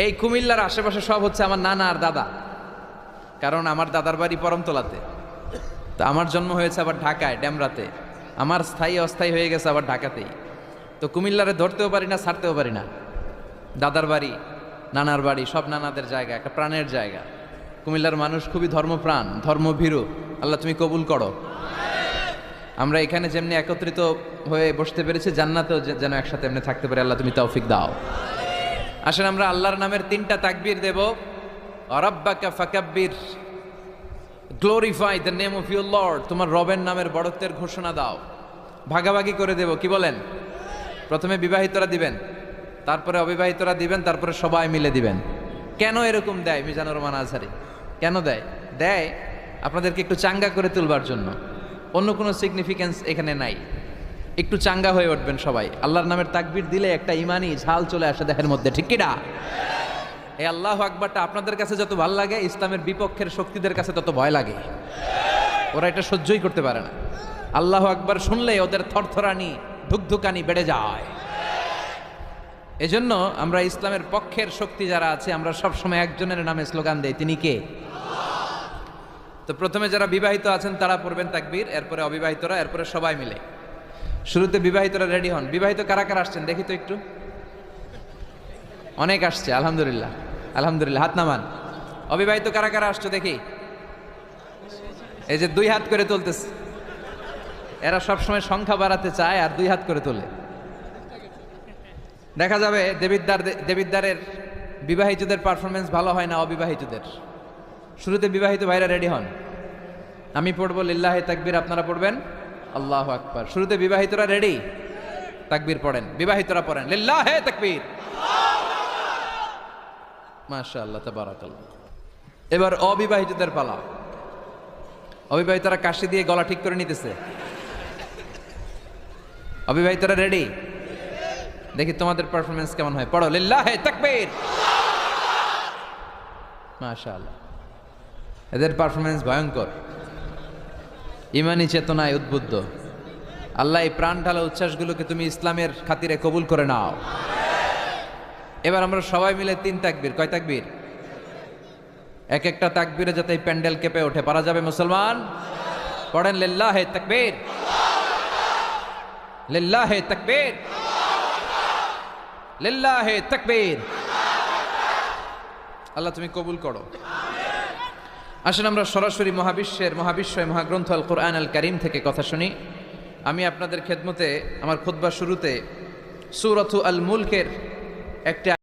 এই কুমিল্লার আশেপাশে সব হচ্ছে আমার নানা আর দাদা, কারণ আমার দাদার বাড়ি পরমতলাতে, তো আমার জন্ম হয়েছে আবার ঢাকায় ড্যামরাতে, আমার স্থায়ী অস্থায়ী হয়ে গেছে আবার ঢাকাতেই। তো কুমিল্লারে ধরতেও পারি না, ছাড়তেও পারি না। দাদার বাড়ি, নানার বাড়ি, সব নানাদের জায়গা, একটা প্রাণের জায়গা। কুমিল্লার মানুষ খুবই ধর্মপ্রাণ, ধর্মভীরু। আল্লাহ তুমি কবুল করো। আমরা এখানে যেমনি একত্রিত হয়ে বসতে পেরেছি, জান্নাতেও যেন একসাথে এমনি থাকতে পারি। আল্লাহ তুমি তৌফিক দাও। আসেন আমরা আল্লাহর নামের 3টা তাকবীর দেব। রাব্বাকা ফাকাব্বির, glorify the name of your lord. তোমার রবের নামের বড়ত্বের ঘোষণা দাও। ভাগাভাগি করে দেব, কি বলেন? প্রথমে বিবাহিতরা দিবেন, তারপরে অবিবাহিতরা দিবেন, তারপরে সবাই মিলে দিবেন। কেন এরকম দেয় মিজানুর রহমান আজহারী? কেন দেয়? দেয় আপনাদেরকে একটু চাঙ্গা করে তুলবার জন্য। অন্য কোনো সিগনিফিকেন্স এখানে নাই। একটু চাঙ্গা হয়ে উঠবেন সবাই। আল্লাহর নামের তাকবীর দিলে একটা ইমানি ঝাল চলে আসে দেহের মধ্যে, ঠিক কিনা? এই আল্লাহু আকবারটা আপনাদের কাছে যত ভালো লাগে, ইসলামের বিপক্ষের শক্তিদের কাছে তত ভয় লাগে। ওরা এটা সহ্যই করতে পারে না। আল্লাহু আকবার শুনলে ওদের থরথরানি, ধুকধুকানি বেড়ে যায়। এজন্য আমরা ইসলামের পক্ষের শক্তি যারা আছে, আমরা সবসময় একজনের নামে স্লোগান দেই, তিনি কে? তো প্রথমে যারা বিবাহিত আছেন তারা পড়বেন তাকবীর, এরপরে অবিবাহিতরা, এরপরে সবাই মিলে। শুরুতে বিবাহিতরা রেডি হন। বিবাহিত কারা কারা আসছেন দেখি তো একটু। অনেক আসছে, আলহামদুলিল্লাহ আলহামদুলিল্লাহ। হাত নামান। অবিবাহিত কারা কারা আসছো দেখি। এই যে 2 হাত করে তুলতেছে, এরা সবসময় সংখ্যা বাড়াতে চায় আর 2 হাত করে তোলে। দেখা যাবে দেবিদ্বারের বিবাহিতদের পারফরমেন্স ভালো হয় না অবিবাহিতদের। শুরুতে বিবাহিত ভাইরা রেডি হন। আমি পড়বো লিল্লাহে তাকবীর, আপনারা পড়বেন আল্লাহু আকবার। শুরুতে বিবাহিতরা রেডি, তাকবীর পড়েন। বিবাহিতরা পড়েন লিল্লাহে তাকবীর। মাশাআল্লাহ তাবারাকাল্লাহ। এবার অবিবাহিতদের পালা। অবিবাহিতরা কাশি দিয়ে গলা ঠিক করে নিতেছে। অবিবাহিতরা রেডি? দেখি তোমাদের পারফরমেন্স কেমন হয়। পড়ো লিল্লাহে তাকবীর। মাশাআল্লাহ, এদের পারফরমেন্স ভয়ঙ্কর, ইমানি চেতনায় উদ্বুদ্ধ। আল্লাহ এই প্রাণ ঢালা উচ্ছ্বাসগুলোকে তুমি ইসলামের খাতিরে কবুল করে নাও। এবার আমরা সবাই মিলে 3 তাকবীর। কয় তাকবীর? এক একটা তাকবীরে যাতে এই প্যান্ডেল কেঁপে ওঠে। পারা যাবে মুসলমান? পড়েন লিল্লাহে তাকবীর, লিল্লাহে তাকবীর, লিল্লাহে তাকবীর। আল্লাহ তুমি কবুল করো। আসেন আমরা সরাসরি মহাবিশ্বয় মহাগ্রন্থ আল কোরআন আল কারীম থেকে কথা শুনি। আমি আপনাদের খেদমতে আমার খুতবার শুরুতে সূরাতু আল মুলকের একটা